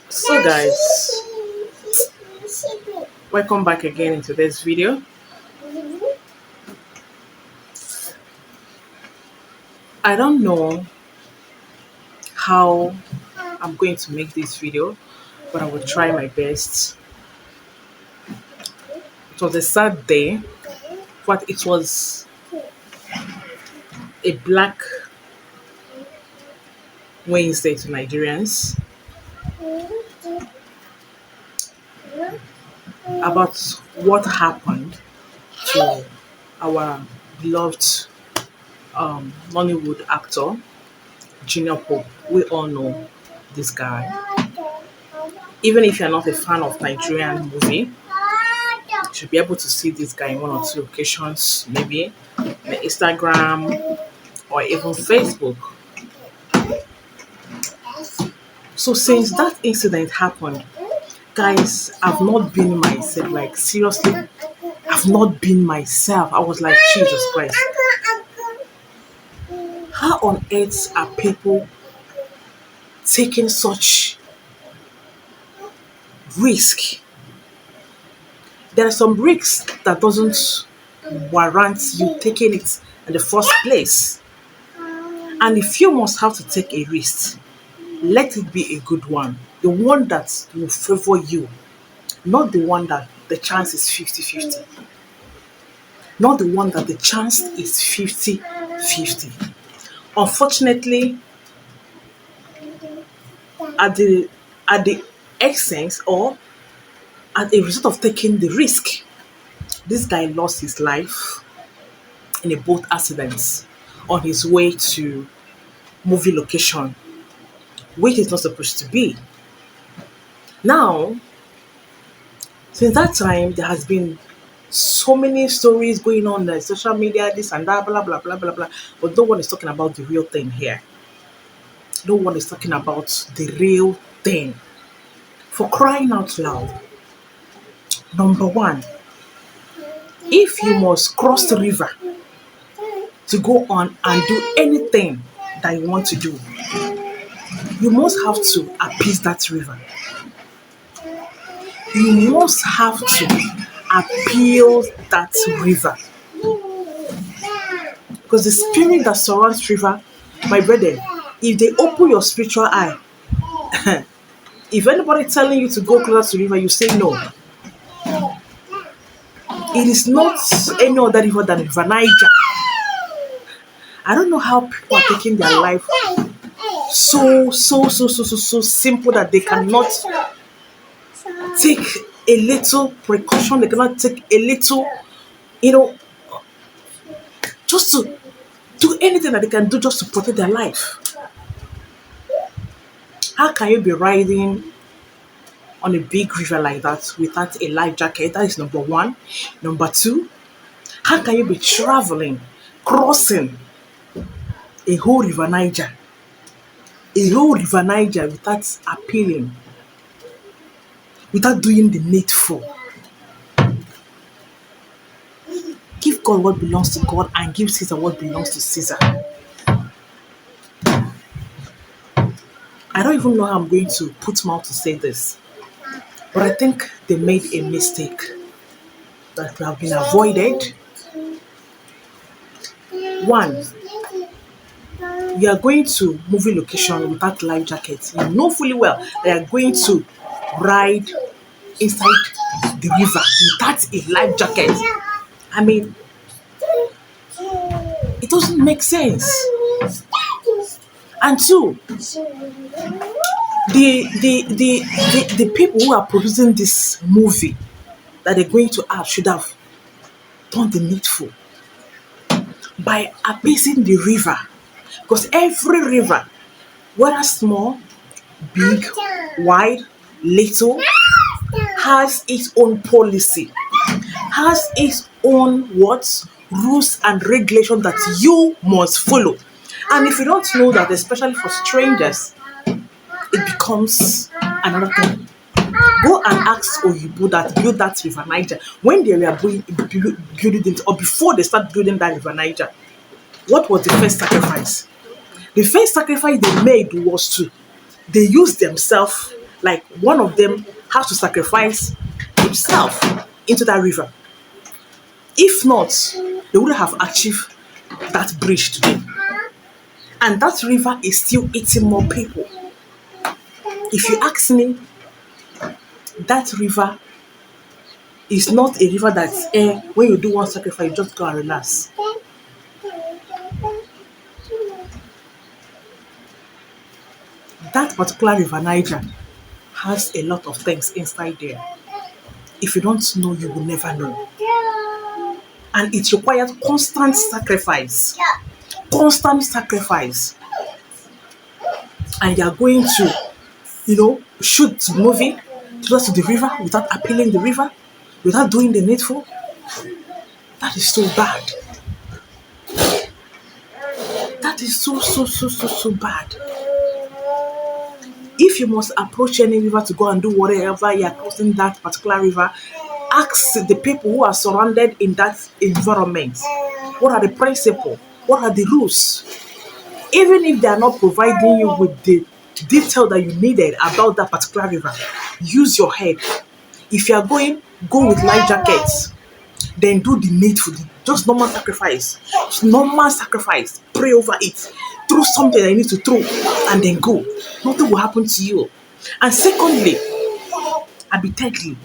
So guys, welcome back again into this video. I don't know how I'm going to make this video, but I will try my best. It was a sad day, but it was a black Wednesday to Nigerians about what happened to our beloved Nollywood actor Junior Pope. We all know this guy. Even if you're not a fan of Nigerian movie, you should be able to see this guy in one or two occasions, maybe on Instagram or even Facebook. So since that incident happened, guys, I've not been myself. Like seriously, I've not been myself. I was like, Jesus Christ. How on earth are people taking such risk? There are some risks that doesn't warrant you taking it in the first place. And if you must have to take a risk, let it be a good one. The one that will favor you, not the one that the chance is 50-50. Not the one that the chance is 50-50. Unfortunately, at the essence or as a result of taking the risk, this guy lost his life in a boat accident on his way to movie location, which is not supposed to be. Now, since that time, there has been so many stories going on social media, this and that, blah, blah, blah, blah, blah. But no one is talking about the real thing here. No one is talking about the real thing. For crying out loud, number one, if you must cross the river to go on and do anything that you want to do, you must have to appease that river. You must have to appeal that river. Because the spirit that surrounds river, my brother, if they open your spiritual eye, if anybody telling you to go closer to river, you say no. It is not any other river than River Niger. I don't know how people are taking their life so simple that they cannot take a little precaution. They cannot take a little, just to do anything that they can do just to protect their life. How can you be riding on a big river like that without a life jacket? That is number one. Number two, how can you be traveling, crossing a whole river Niger? A whole river Niger without appealing, without doing the needful. Give God what belongs to God and give Caesar what belongs to Caesar. I don't even know how I'm going to put mouth to say this, but I think they made a mistake that could have been avoided. One, you are going to movie location without life jackets. You know fully well they are going to ride inside the river without a life jacket. I mean, it doesn't make sense. And two, the people who are producing this movie that they're going to have should have done the needful by appeasing the river. Because every river, whether small, big, wide, little, has its own policy, has its own rules and regulations that you must follow. And if you don't know that, especially for strangers, it becomes another thing. Go and ask Oyibo that built that river Niger, when they were building it, or before they start building that river Niger, what was the first sacrifice? The first sacrifice they made was to, they used themselves, like one of them has to sacrifice himself into that river. If not, they wouldn't have achieved that bridge today. And that river is still eating more people. If you ask me, that river is not a river that's when you do one sacrifice, you just go and relax. That particular river, Niger, has a lot of things inside there. If you don't know, you will never know. And it requires constant sacrifice. Constant sacrifice. And you're going to, shoot movie close to the river without appealing the river, without doing the needful. That is so bad. That is so bad. If you must approach any river to go and do whatever you are crossing that particular river, ask the people who are surrounded in that environment. What are the principles? What are the rules? Even if they are not providing you with the detail that you needed about that particular river, use your head. If you are going, go with life jackets. Then do the needful. Just normal sacrifice. Just normal sacrifice. Pray over it. Throw something that you need to throw and then go. Nothing will happen to you. And secondly, thirdly,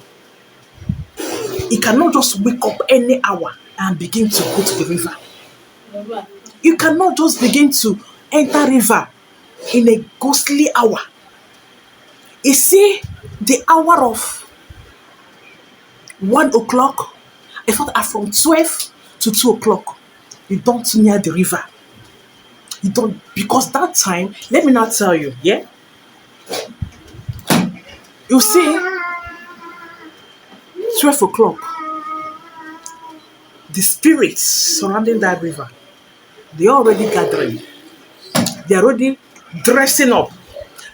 you cannot just wake up any hour and begin to go to the river. You cannot just begin to enter river in a ghostly hour. You see, the hour of 1 o'clock, in fact, from 12 to 2 o'clock, you don't near the river. You don't, because that time, let me not tell you, yeah? You see, 12 o'clock, the spirits surrounding that river, they're already gathering. They're already dressing up.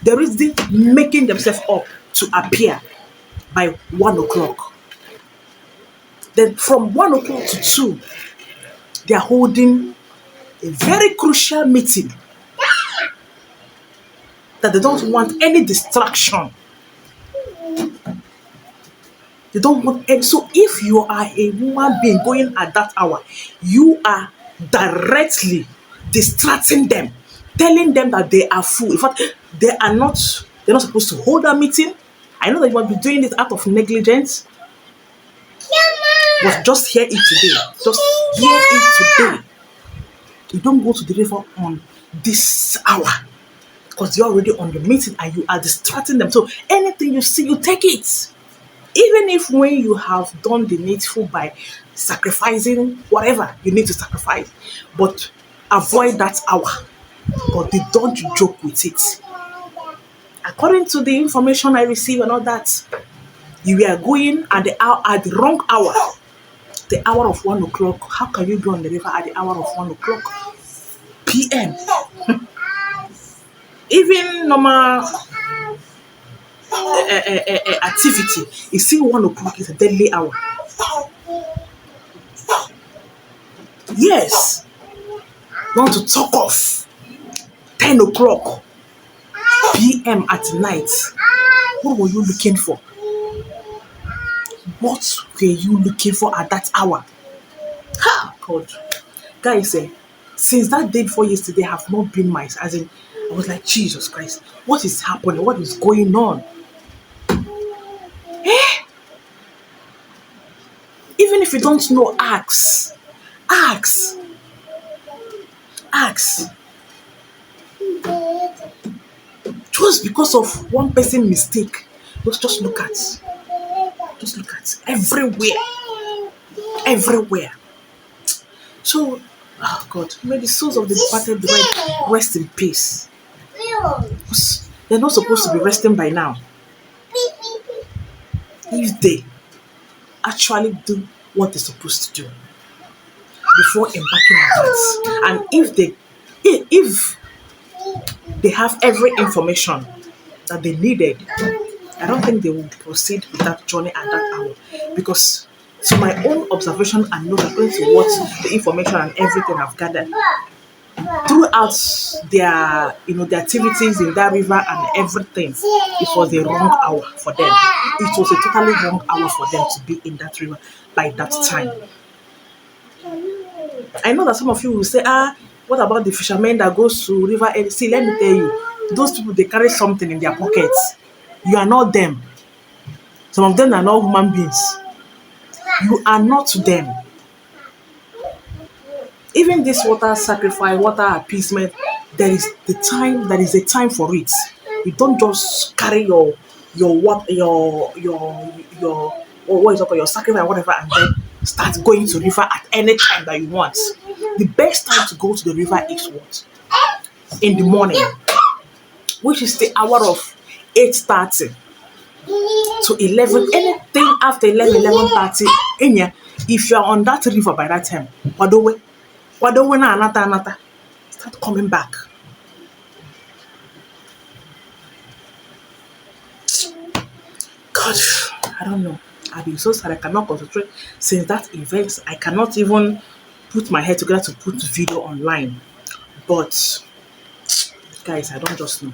They're already making themselves up to appear by 1 o'clock. Then from 1 o'clock to 2, they are holding a very crucial meeting that they don't want any distraction. They don't want any. So if you are a human being going at that hour, you are directly distracting them, telling them that they are full. In fact, they're not supposed to hold a meeting. I know that you might be doing it out of negligence. But just hear it today. Just hear it today. You don't go to the river on this hour because you're already on the meeting and you are distracting them. So anything you see, you take it. Even if when you have done the needful by sacrificing whatever you need to sacrifice, but avoid that hour. But don't joke with it. According to the information I received and all that, you are going at the wrong hour. The hour of 1 o'clock. How can you be on the river at the hour of 1 o'clock p.m.? Even normal activity is still 1 o'clock is a deadly hour. Yes. Want to talk of 10 o'clock p.m. at night. What were you looking for? What were you looking for at that hour? Ha! God. Guys, since that day before yesterday, I have not been my, as in, I was like, Jesus Christ, what is happening? What is going on? Even if you don't know, ask. Ask. Ask. Just because of one person mistake, just look at. Just look at everywhere. Everywhere. So, oh God, may the souls of the departed rest in peace. They're not supposed to be resting by now. If they actually do what they're supposed to do before embarking on that, and if they have every information that they needed, I don't think they will proceed with that journey at that hour. Because to my own observation and note, according to what the information and everything I've gathered, throughout their their activities in that river and everything, it was a wrong hour for them. It was a totally wrong hour for them to be in that river by that time. I know that some of you will say, what about the fishermen that goes to river? See, let me tell you, those people, they carry something in their pockets. You are not them. Some of them are not human beings. You are not them. Even this water sacrifice, water appeasement, there is a time for it. You don't just carry your what your what is it called, your sacrifice, whatever, and then start going to river at any time that you want. The best time to go to the river is what? In the morning, which is the hour of 8:30 to 11. Anything after 11:30, if you are on that river by that time, wadowe na anata, start coming back. God, I don't know. I've been so sad. I cannot concentrate since that event. I cannot even put my head together to put video online. But guys, I don't just know.